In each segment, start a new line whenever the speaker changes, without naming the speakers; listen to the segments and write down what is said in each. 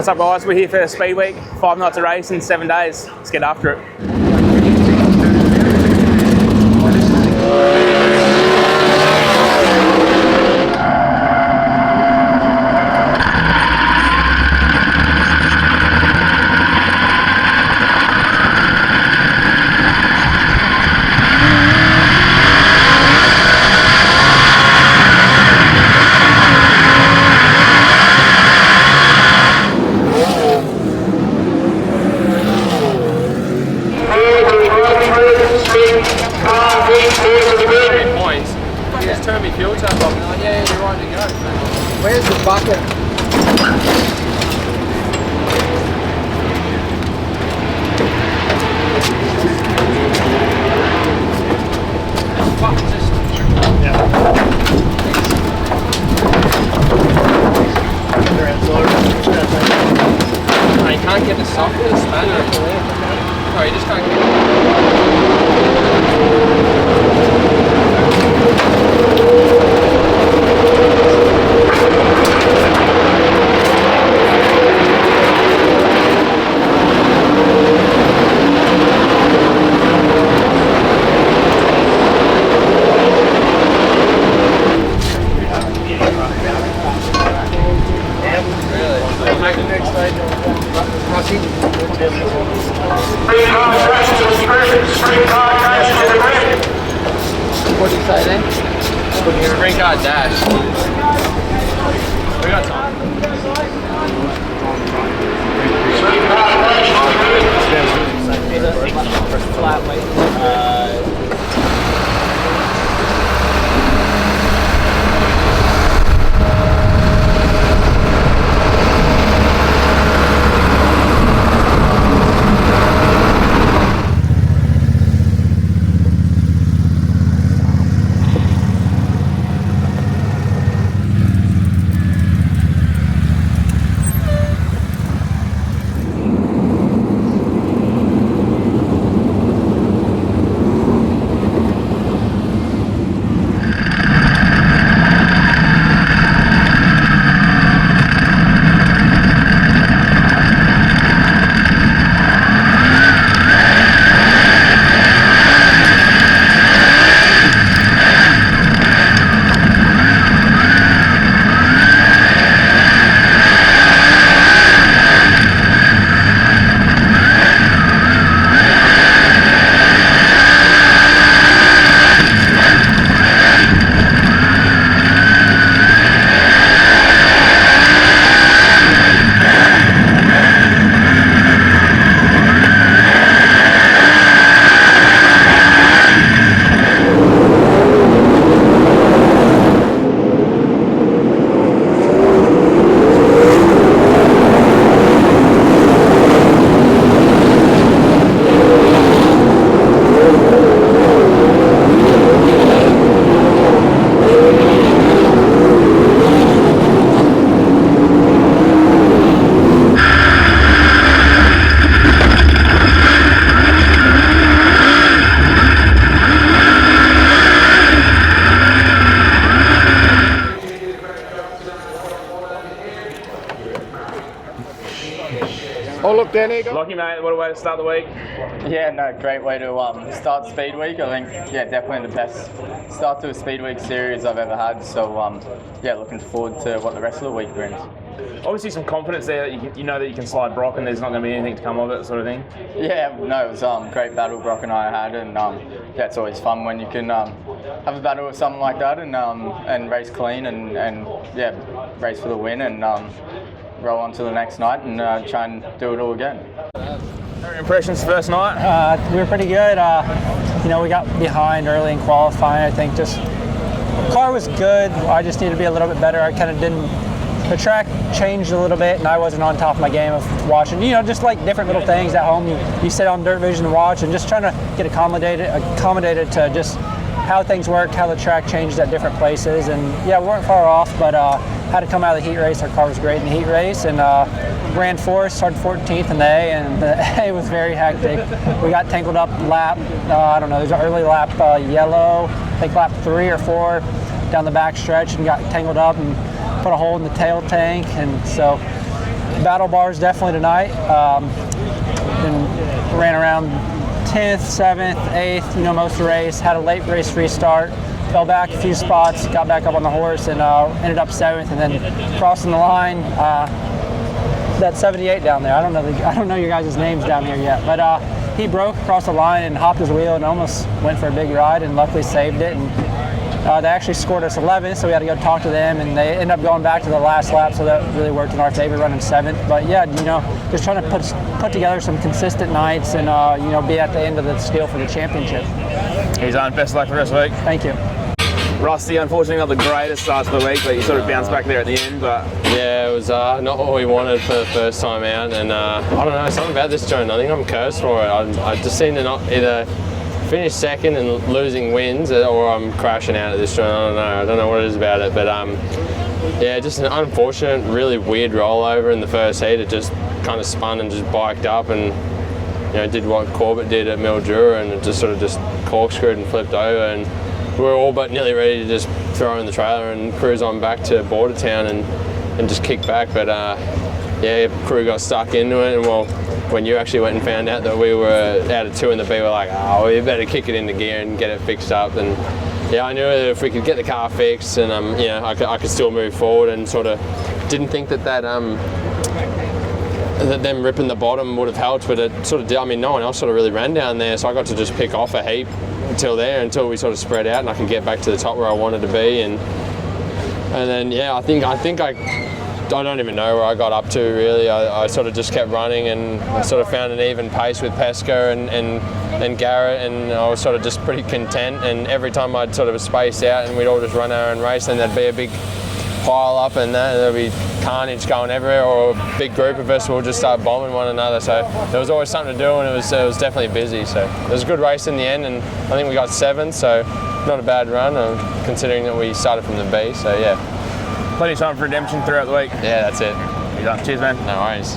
What's up, guys? We're here for Speed Week. 5 nights of racing, 7 days. Let's get after it.
Turn me fuel tap off. Oh, yeah, you're right to go.
Where's the bucket?
You can't get the softness, man. No, you just can't get it.
What did you say then?
Sprintcar dash. We got time.
Flat weight.
Oh, look, Danny. Lucky, mate. What a way to start the week.
Yeah, no, great way to start Speed Week. I think, yeah, definitely the best start to a Speed Week series I've ever had. So, yeah, looking forward to what the rest of the week brings.
Obviously, some confidence there that you know that you can slide Brock and there's not going to be anything to come of it, sort of thing.
Yeah, no, it was a great battle Brock and I had, and yeah, it's always fun when you can have a battle with someone like that and race clean and yeah, race for the win and roll on to the next night and try and do it all again.
Your impressions first night?
We were pretty good. You know, we got behind early in qualifying. I think just the car was good. I just needed to be a little bit better. I kind of didn't. The track changed a little bit, and I wasn't on top of my game of watching. You know, just like different little things at home. You sit on Dirt Vision and watch, and just trying to get accommodated to just how things worked, how the track changed at different places. And yeah, we weren't far off, but had to come out of the heat race. Our car was great in the heat race, and ran fourth, started 14th in the A, and the A was very hectic. We got tangled up lap, I don't know, there's an early lap yellow, I think lap 3 or 4 down the back stretch, and got tangled up and put a hole in the tail tank. And so battle bars definitely tonight. And ran around 10th, 7th, 8th, you know, most of the race. Had a late race restart. Fell back a few spots, got back up on the horse, and ended up 7th, and then crossing the line. That 78 down there. I don't know your guys' names down here yet, but he broke across the line and hopped his wheel and almost went for a big ride, and luckily saved it. And they actually scored us 11th, so we had to go talk to them, and they ended up going back to the last lap, so that really worked in our favor, running 7th. But yeah, you know, just trying to put together some consistent nights and you know, be at the end of the steel for the championship.
He's on. Best of luck for the rest of the week.
Thank you.
Rusty, unfortunately not the greatest start to the week, but you sort of bounced back there at the end. But
yeah, it was not what we wanted for the first time out, and I don't know, something about this joint. I think I'm cursed for it. I just seem to not either finish second and losing wins, or I'm crashing out at this joint. I don't know what it is about it, but yeah, just an unfortunate, really weird rollover in the first heat. It just kind of spun and just biked up, and you know, did what Corbett did at Mildura, and it just sort of just corkscrewed and flipped over, and we were all but nearly ready to just throw in the trailer and cruise on back to Bordertown and just kick back. But yeah, crew got stuck into it, and well, when you actually went and found out that we were out of 2 in the B, we're like, oh, we better kick it into gear and get it fixed up. And yeah, I knew that if we could get the car fixed, and you know, I could still move forward, and sort of didn't think that them ripping the bottom would have helped, but it sort of did. I mean, no one else sort of really ran down there, so I got to just pick off a heap until we sort of spread out and I could get back to the top where I wanted to be, and then yeah, I think I don't even know where I got up to really. I sort of just kept running, and I sort of found an even pace with Pesca and Garrett, and I was sort of just pretty content, and every time I'd sort of space out and we'd all just run our own race, then there'd be a big pile up and there'd be carnage going everywhere, or a big group of us will just start bombing one another. So there was always something to do, and it was definitely busy. So it was a good race in the end, and I think we got 7th, so not a bad run considering that we started from the B. So yeah,
plenty of time for redemption throughout the week.
Yeah, that's it.
You're done. Cheers, man.
No worries.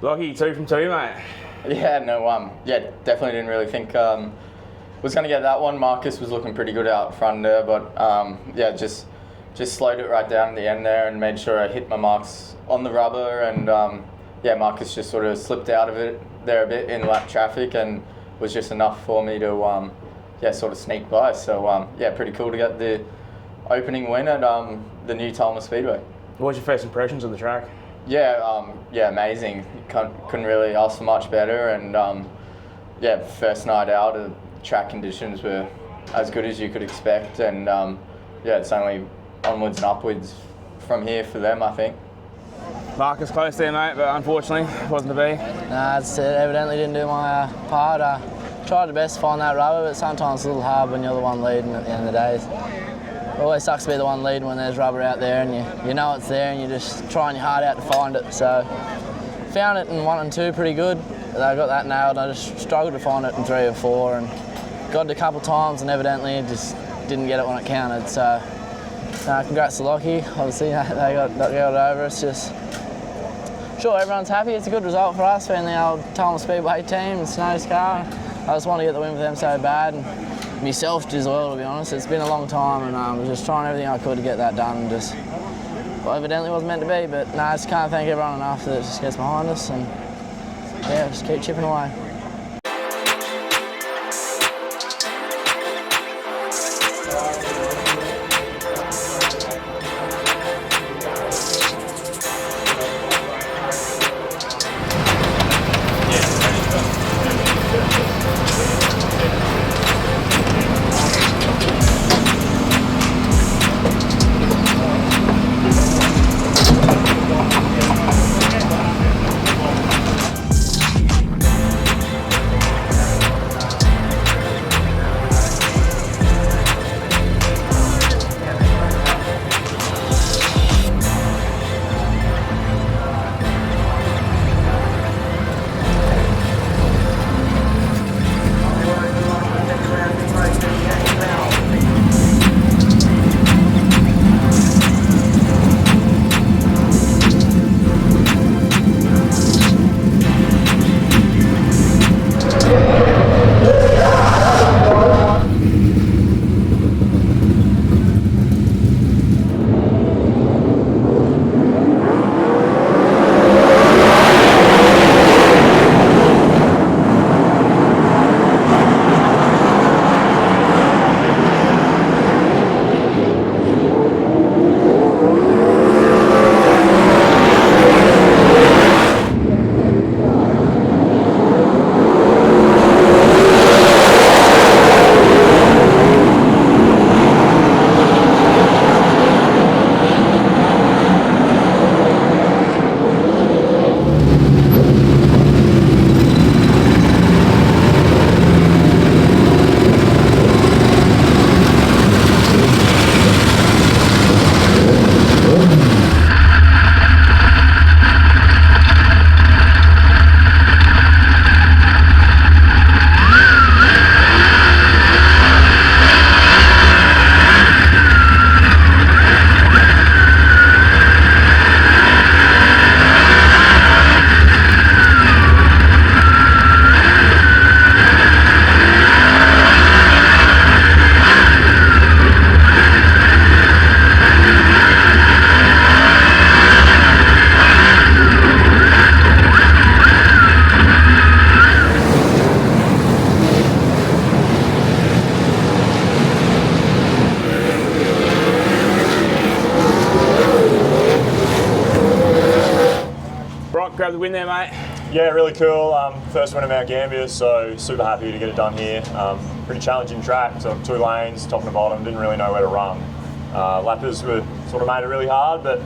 Lockie, 2 from 2, mate.
Yeah, no, yeah, definitely didn't really think was going to get that one. Marcus was looking pretty good out front there, but yeah, just slowed it right down at the end there and made sure I hit my marks on the rubber, and yeah, Marcus just sort of slipped out of it there a bit in lap traffic and was just enough for me to yeah, sort of sneak by. So yeah, pretty cool to get the opening win at the new Avalon Speedway.
What was your first impressions of the track?
Yeah, yeah, amazing. Couldn't really ask for much better, and yeah, first night out, the track conditions were as good as you could expect, and yeah, it's only onwards and upwards from here for them, I think.
Marcus close there, mate, but unfortunately wasn't to be.
Nah, it's evidently didn't do my part. Tried the best to find that rubber, but sometimes it's a little hard when you're the one leading at the end of the day. It always sucks to be the one leading when there's rubber out there and you know it's there and you're just trying your heart out to find it. So found it in 1 and 2 pretty good. I got that nailed. I just struggled to find it in 3 or 4 and got it a couple times and evidently just didn't get it when it counted. So congrats to Lockie. Obviously they got over us. Just sure everyone's happy. It's a good result for us being the old Avalon Speedway team and Snow's car. I just want to get the win for them so bad. And myself as well, to be honest. It's been a long time and I was just trying everything I could to get that done and just, well, evidently wasn't meant to be, but no, I just can't thank everyone enough that it just gets behind us and yeah, just keep chipping away.
Grab the win there, mate.
Yeah, really cool. First win of Mount Gambier, so super happy to get it done here. Pretty challenging track, so 2 lanes, top and bottom, didn't really know where to run. Lappers were sort of made it really hard, but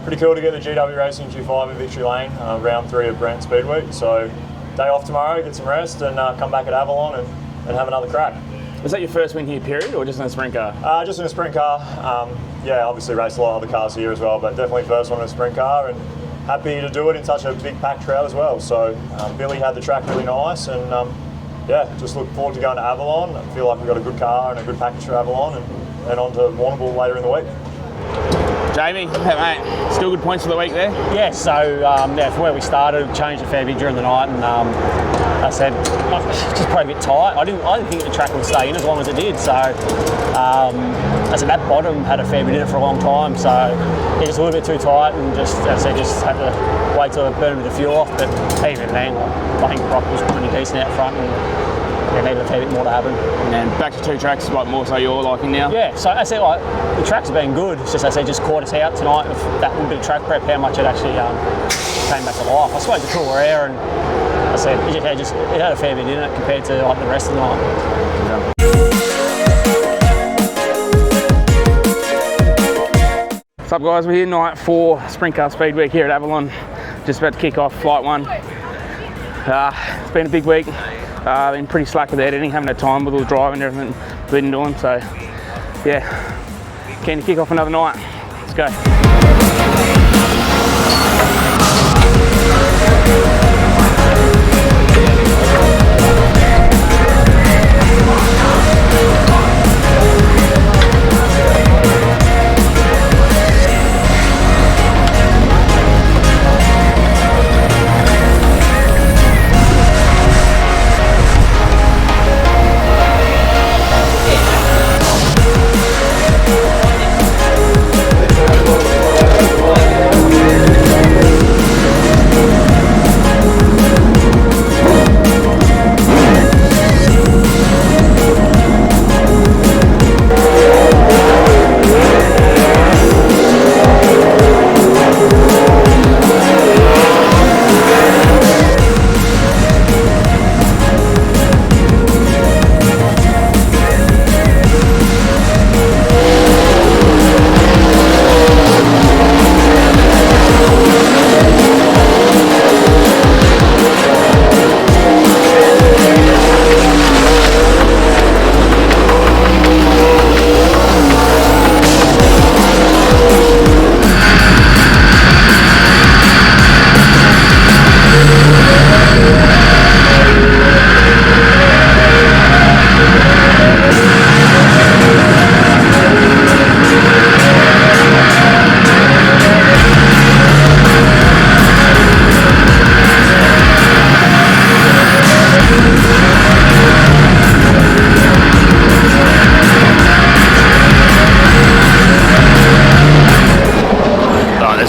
pretty cool to get the GW Racing Q5 in victory lane, round 3 of Brandt Speedweek. So day off tomorrow, get some rest and come back at Avalon and have another crack.
Was that your first win here, period, or just in a sprint car?
Just in a sprint car. Yeah, obviously raced a lot of other cars here as well, but definitely first one in a sprint car. And happy to do it in such a big packed crowd as well. So Billy had the track really nice, and yeah, just look forward to going to Avalon. I feel like we've got a good car and a good package for Avalon, and on to Warrnambool later in the week.
Jamie, hey, mate, still good points for the week there?
Yeah, so yeah, from where we started, changed a fair bit during the night, and I said just probably a bit tight. I didn't think the track would stay in as long as it did. So I said that bottom had a fair bit in it for a long time. So it was a little bit too tight, and just as I said, just had to wait till it burned a bit of fuel off. But even then, I think Brock was pretty decent out front, and needed a fair bit more to happen.
And then back to two tracks, like more so you're liking now?
Yeah, so I said like the tracks have been good. It's just I said just caught us out tonight with that little bit of track prep, how much it actually came back to life. I suppose the cooler air, and I said it had a fair bit in it compared to like the rest of the night.
What's up guys, we're here night 4 Sprintcar Speedweek here at Avalon. Just about to kick off flight 1. It's been a big week. Been pretty slack with editing, haven't had time with all the driving and everything we've been doing, so yeah, keen to kick off another night. Let's go.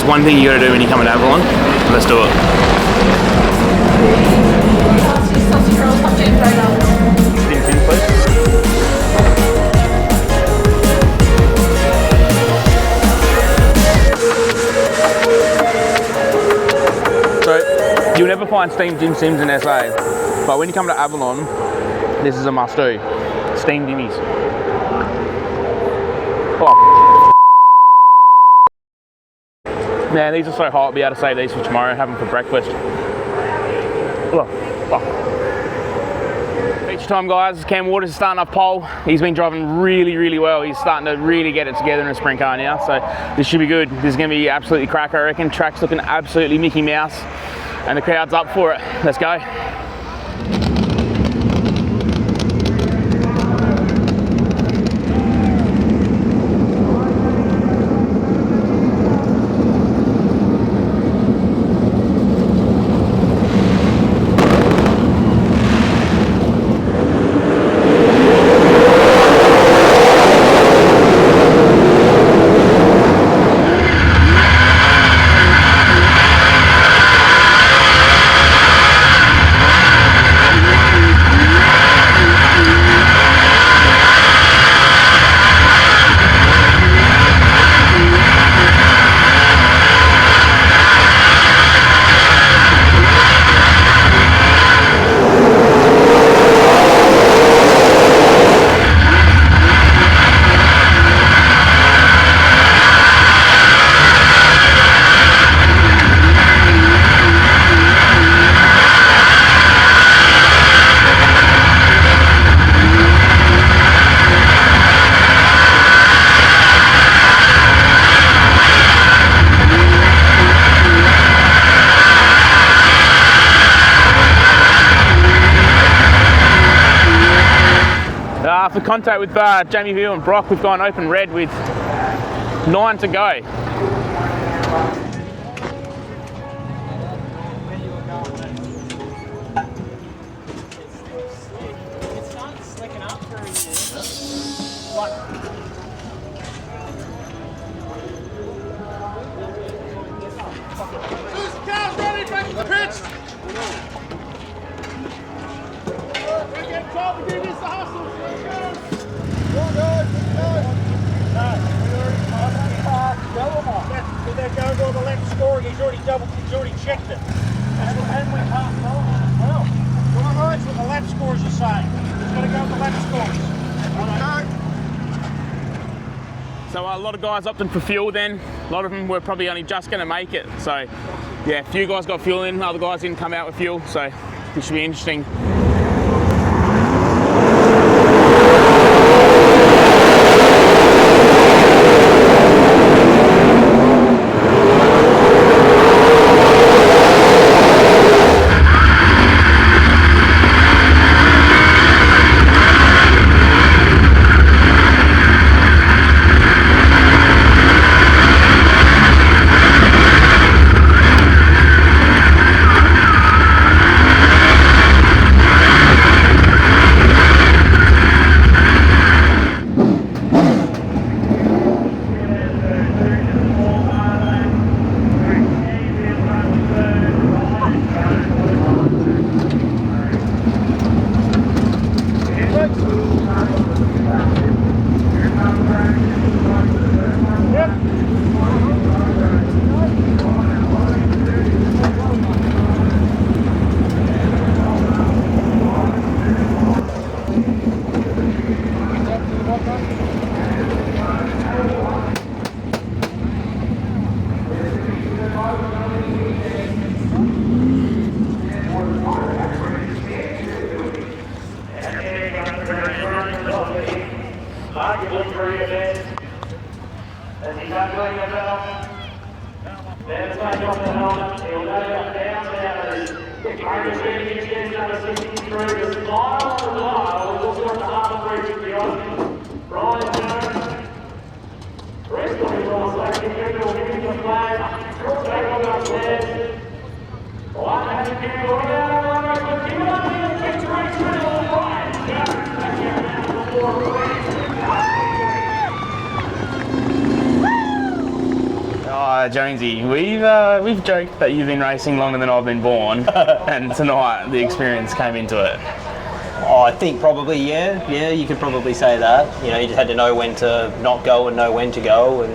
One thing you got to do when you come to Avalon. Let's do it. Dim Sim, please. So you'll never find steamed Dim Sims in SA, but when you come to Avalon, this is a must-do. Steamed dimmies. Oh. Man, these are so hot, I'll be able to save these for tomorrow and have them for breakfast. Feature time guys, Cam Waters is starting up pole. He's been driving really well. He's starting to really get it together in a sprint car now, so this should be good. This is going to be absolutely crack, I reckon. Track's looking absolutely Mickey Mouse and the crowd's up for it. Let's go. contact with Jamie Hill and Brock. We've gone open red with 9 to go.
They're going to the left score. He's already checked it. And we can't follow it. Well, right, what the lap scores are saying. He's got to go with the lap scores.
So a lot of guys opted for fuel then. A lot of them were probably only just going to make it. So yeah, a few guys got fuel in, other guys didn't come out with fuel. So this should be interesting. Jonesy, we've joked that you've been racing longer than I've been born, and tonight the experience came into it.
Oh, I think probably, yeah, you could probably say that. You know, you just had to know when to not go and know when to go, and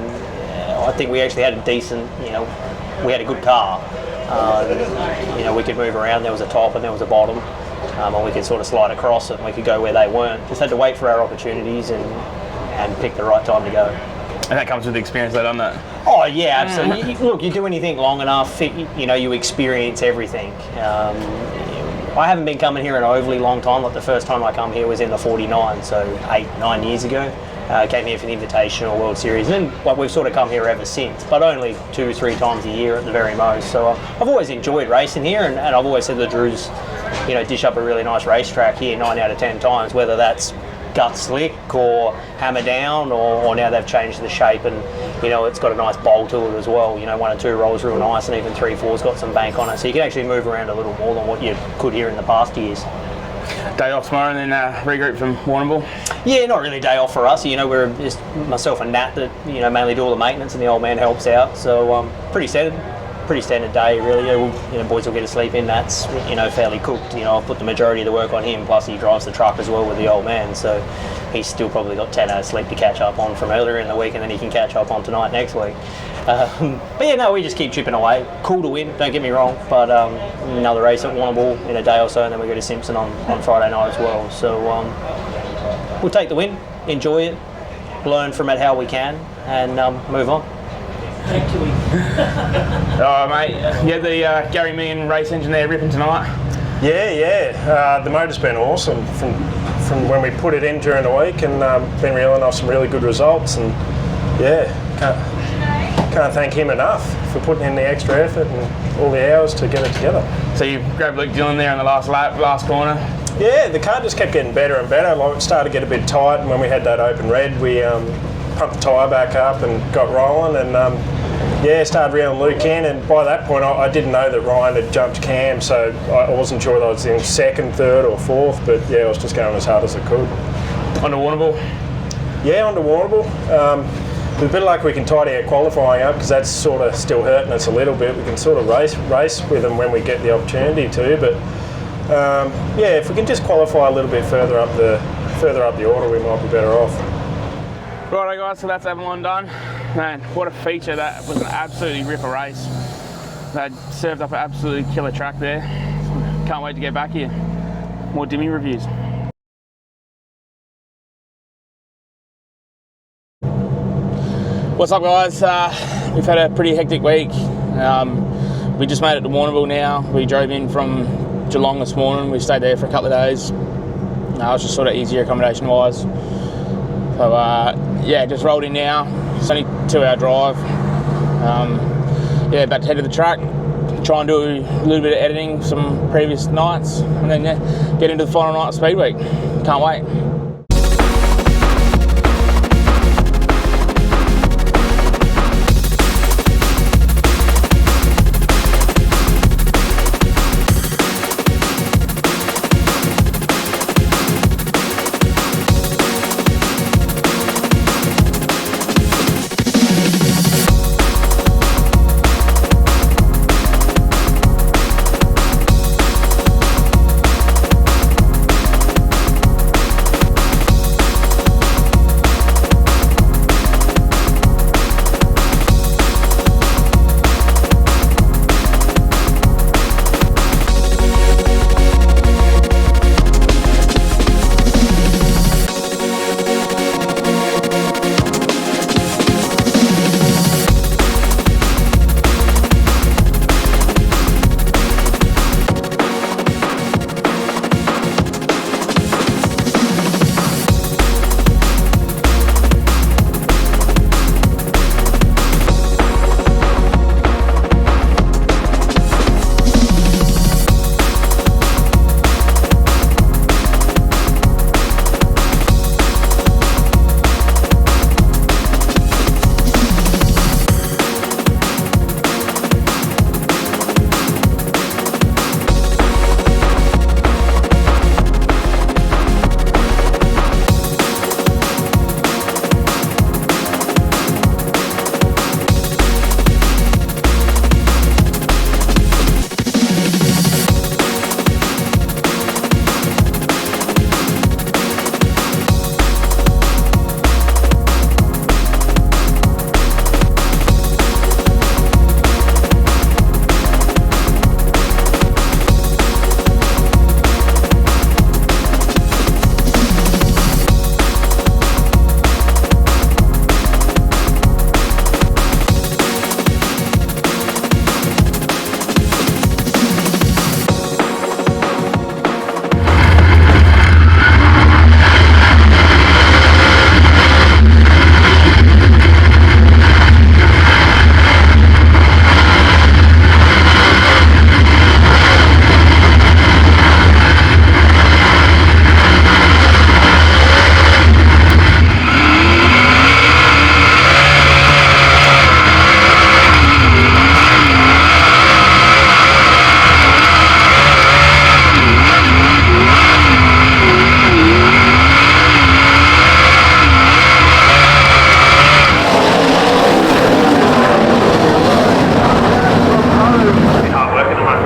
I think we actually had a decent, we had a good car. We could move around, there was a top and there was a bottom, and we could sort of slide across it and we could go where they weren't. Just had to wait for our opportunities and pick the right time to go.
And that comes with experience though, doesn't it?
Oh yeah, absolutely. Look, you do anything long enough, you experience everything. I haven't been coming here in an overly long time. Like the first time I come here was in the 49, so 8-9 years ago. Came here for the Invitational World Series, and then we've sort of come here ever since, but only 2-3 times a year at the very most. So I've always enjoyed racing here, and I've always said the Drews, dish up a really nice racetrack here 9 out of 10 times, whether that's gut slick or hammer down, or now they've changed the shape and it's got a nice bowl to it as well. 1 and 2 rolls real nice, and even 3-4's got some bank on it, so you can actually move around a little more than what you could here in the past years.
Day off tomorrow and then regroup from Warrnambool?
Yeah, not really day off for us. We're just myself and Nat that mainly do all the maintenance, and the old man helps out. So pretty standard day really. Boys will get to sleep in. Nat's fairly cooked. I've put the majority of the work on him. Plus he drives the truck as well with the old man. So he's still probably got 10 hours sleep to catch up on from earlier in the week, and then he can catch up on tonight next week. But yeah, no, we just keep chipping away. Cool to win, don't get me wrong, but another race at Warrnambool in a day or so, and then we go to Simpson on Friday night as well. So we'll take the win, enjoy it, learn from it how we can, and move on.
Oh mate, you had the Gary Meehan race engine there ripping tonight?
Yeah. The motor's been awesome from when we put it in during the week, and been reeling off some really good results, and can't thank him enough for putting in the extra effort and all the hours to get it together.
So you grabbed Luke Dillon there in the last lap, last corner?
Yeah, the car just kept getting better and better. Like, it started to get a bit tight, and when we had that open red, we pumped the tyre back up and got rolling, and yeah, started reeling Luke in, and by that point I didn't know that Ryan had jumped Cam, so I wasn't sure whether I was in second, third or fourth, but yeah, I was just going as hard as I could.
On the Warrnambool?
Yeah, on the Warrnambool. With a bit of luck we can tidy our qualifying up, because that's sort of still hurting us a little bit. We can sort of race with them when we get the opportunity to, but yeah, if we can just qualify a little bit further up the order, we might be better off.
Righto guys, so that's Avalon done. Man, what a feature. That was an absolutely ripper race. They served up an absolutely killer track there. Can't wait to get back here. More Dimmy reviews. What's up guys? We've had a pretty hectic week. We just made it to Warrnambool now. We drove in from Geelong this morning. We stayed there for a couple of days. It was just sort of easier accommodation wise. So yeah, just rolled in now. It's only a 2-hour drive. Yeah, about to head to the track, try and do a little bit of editing some previous nights, and then yeah, get into the final night of Speedweek. Can't wait.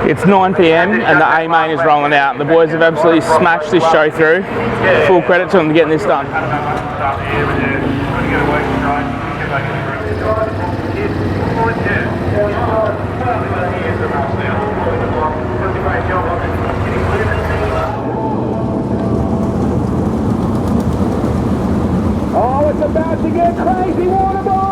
It's 9 PM and the A main is rolling out. The boys have absolutely smashed this show through. Full credit to them for getting this done.
Oh, it's about to get crazy, Warrnambool!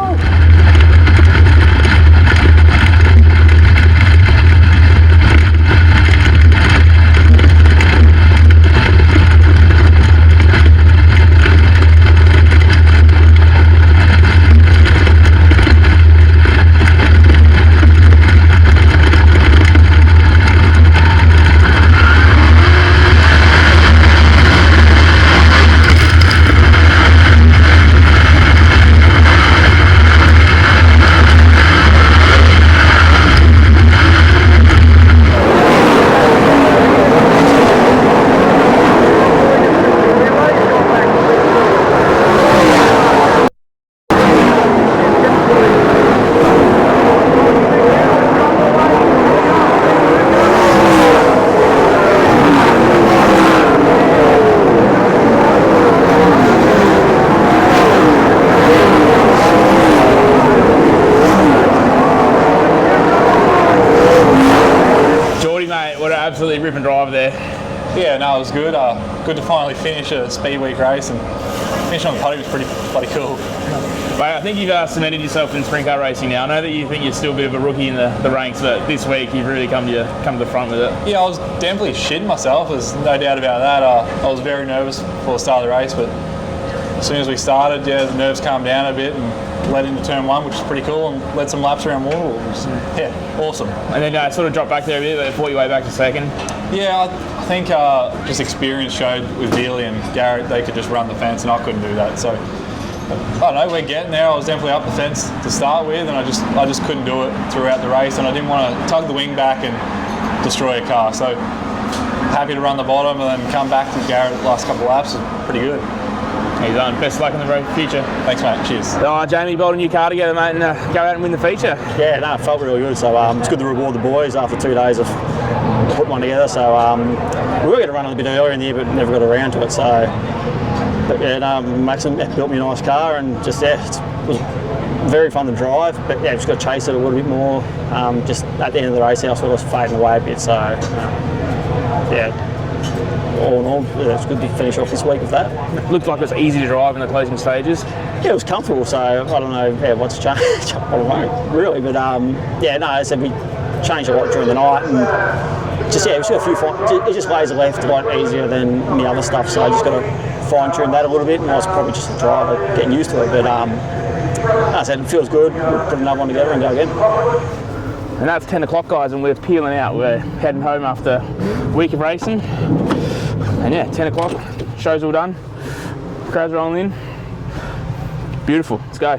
absolutely ripping drive there.
Yeah, no, it was good. Good to finally finish a Speedweek race, and finishing on the podium was pretty bloody cool.
Mate, I think you've cemented yourself in sprint car racing now. I know that you think you're still a bit of a rookie in the ranks, but this week you've really come to the front with it.
Yeah, I was definitely shitting myself. There's no doubt about that. I was very nervous before the start of the race, but as soon as we started, yeah, the nerves calmed down a bit and led into turn one, which is pretty cool, and led some laps around Waterloo. Yeah, awesome.
And then sort of dropped back there a bit, but fought your way back to second.
Yeah, I think just experience showed with Dealey and Garrett they could just run the fence, and I couldn't do that. So I don't know, we're getting there. I was definitely up the fence to start with, and I just couldn't do it throughout the race, and I didn't want to tug the wing back and destroy a car. So happy to run the bottom and then come back to Garrett the last couple of laps. It's pretty good.
He's on. Best of luck in the road future.
Thanks, mate. Cheers.
Jamie, build a new car together, mate, and go out and win the feature.
Yeah, no, it felt really good. So it's good to reward the boys after 2 days of putting one together. So we were going to run a bit earlier in the year, but never got around to it. So, but yeah, no, Maxim built me a nice car, and just it was very fun to drive. But yeah, just got to chase it a little bit more. Just at the end of the race, I sort of fading away a bit. So yeah. All in all, yeah, it's good to finish off this week with that.
Looked like it was easy to drive in the closing stages.
Yeah, it was comfortable, so I don't know what's changed. I don't know, really, but yeah, no, as I said, we changed a lot during the night, and just, yeah, we just got a few, it just lays left a lot easier than the other stuff, so I just got to fine-tune that a little bit, and I was probably just a driver getting used to it, but as I said, it feels good. We'll put another one together and go again.
And that's 10 o'clock, guys, and we're peeling out. We're heading home after a week of racing. And yeah, 10 o'clock, show's all done, crowds rolling in. Beautiful, let's go.